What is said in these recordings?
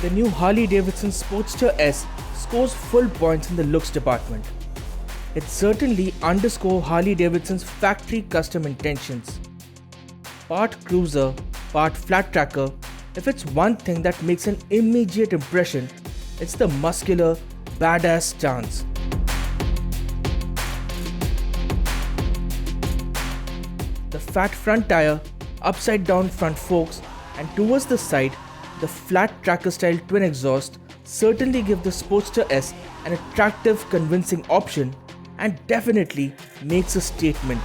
The new Harley-Davidson Sportster S scores full points in the looks department. It certainly underscores Harley-Davidson's factory custom intentions. Part cruiser, part flat tracker, if it's one thing that makes an immediate impression, it's the muscular, badass stance. The fat front tire, upside down front forks, and towards the side, the flat tracker style twin exhaust certainly give the Sportster S an attractive, convincing option and definitely makes a statement.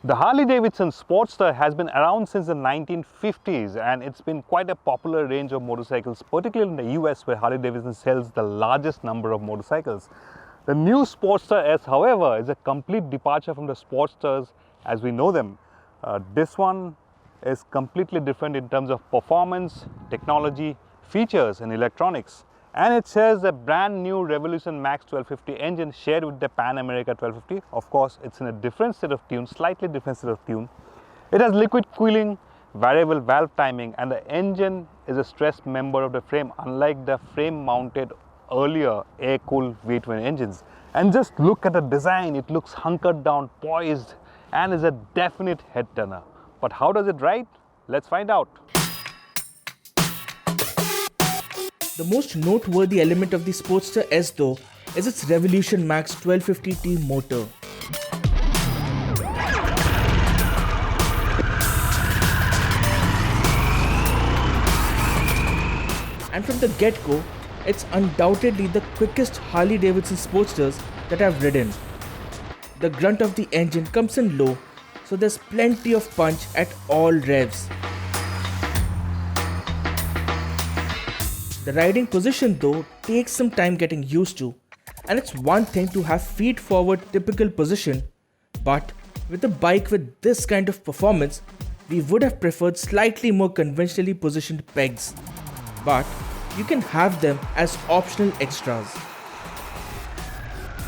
The Harley-Davidson Sportster has been around since the 1950s, and it's been quite a popular range of motorcycles, particularly in the US where Harley-Davidson sells the largest number of motorcycles. The new Sportster S, however, is a complete departure from the Sportsters as we know them. This one is completely different in terms of performance, technology, features and electronics. And it shares a brand new Revolution Max 1250 engine shared with the Pan America 1250. Of course, it's in a different set of tune, slightly different set of tune. It has liquid cooling, variable valve timing, and the engine is a stressed member of the frame, unlike the frame mounted earlier air-cooled V twin engines. And just look at the design, it looks hunkered down, poised, and is a definite head turner. But how does it ride? Let's find out. The most noteworthy element of the Sportster S though is its Revolution Max 1250T motor. And from the get-go, it's undoubtedly the quickest Harley-Davidson Sportsters that I've ridden. The grunt of the engine comes in low, so there's plenty of punch at all revs. The riding position though takes some time getting used to, and it's one thing to have feet forward typical position, but with a bike with this kind of performance, we would have preferred slightly more conventionally positioned pegs, but you can have them as optional extras.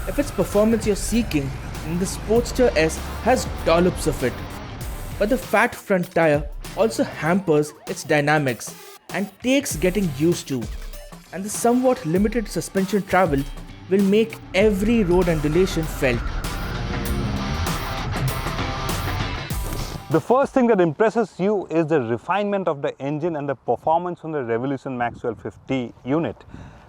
If it's performance you're seeking, then the Sportster S has dollops of it, but the fat front tire also hampers its dynamics and takes getting used to, and the somewhat limited suspension travel will make every road undulation felt. The first thing that impresses you is the refinement of the engine and the performance from the Revolution Max 1250 unit.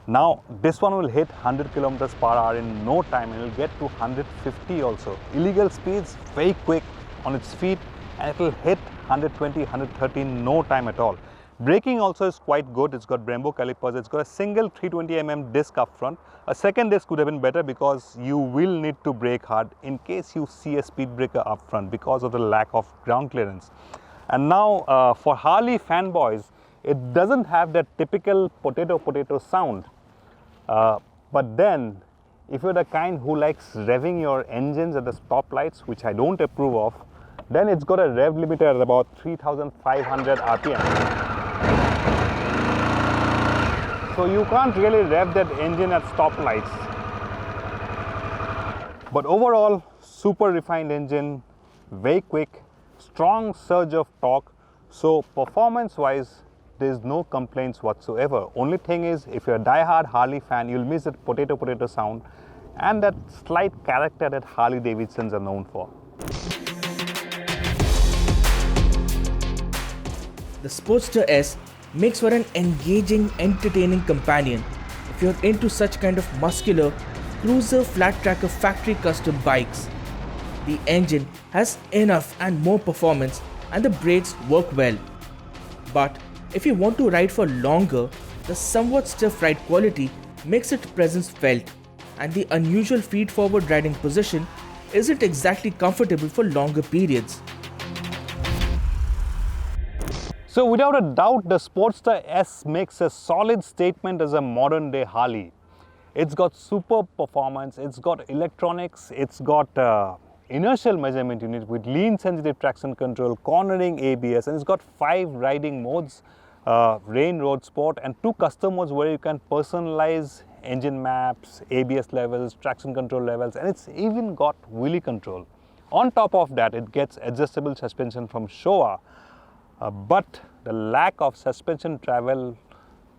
Now this one will hit 100 kilometers per hour in no time, and it will get to 150 also. Illegal speeds, very quick on its feet, and it will hit 120, 130 in no time at all. Braking also is quite good. It's got Brembo calipers, it's got a single 320mm disc up front. A second disc could have been better because you will need to brake hard in case you see a speed breaker up front because of the lack of ground clearance. And now for Harley fanboys, it doesn't have that typical potato sound. But then, if you're the kind who likes revving your engines at the stoplights, which I don't approve of, then it's got a rev limiter at about 3,500 RPM. So you can't really rev that engine at stoplights. But overall, super refined engine, very quick, strong surge of torque. So performance wise, there's no complaints whatsoever. Only thing is, if you're a die-hard Harley fan, you'll miss that potato sound and that slight character that Harley-Davidsons are known for. The Sportster S makes for an engaging, entertaining companion if you're into such kind of muscular, cruiser flat tracker factory custom bikes. The engine has enough and more performance, and the brakes work well. But if you want to ride for longer, the somewhat stiff ride quality makes its presence felt, and the unusual feet forward riding position isn't exactly comfortable for longer periods. So without a doubt, the Sportster S makes a solid statement as a modern day Harley. It's got superb performance, it's got electronics, it's got inertial measurement unit with lean sensitive traction control, cornering ABS, and it's got 5 riding modes, rain, road, sport, and 2 custom modes where you can personalize engine maps, ABS levels, traction control levels, and it's even got wheelie control. On top of that, it gets adjustable suspension from Showa, but the lack of suspension travel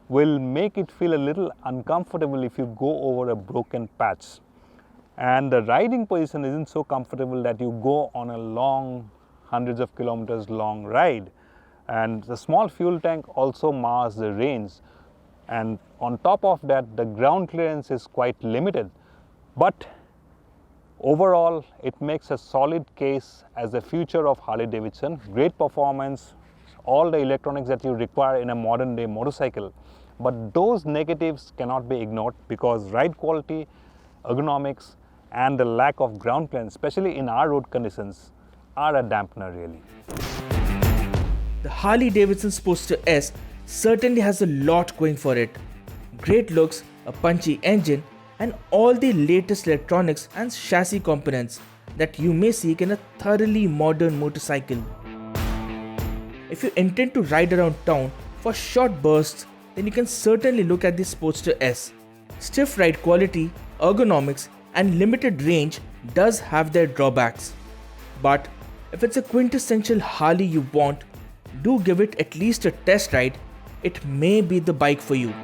will make it feel a little uncomfortable if you go over a broken patch. And the riding position isn't so comfortable that you go on a long, hundreds of kilometers long ride. And the small fuel tank also mars the range. And on top of that, the ground clearance is quite limited. But overall, it makes a solid case as the future of Harley-Davidson. Great performance, all the electronics that you require in a modern day motorcycle. But those negatives cannot be ignored because ride quality, ergonomics, and the lack of ground clearance, especially in our road conditions, are a dampener really. The Harley-Davidson Sportster S certainly has a lot going for it. Great looks, a punchy engine, and all the latest electronics and chassis components that you may seek in a thoroughly modern motorcycle. If you intend to ride around town for short bursts, then you can certainly look at the Sportster S. Stiff ride quality, ergonomics, and limited range does have their drawbacks. But if it's a quintessential Harley you want, do give it at least a test ride. It may be the bike for you.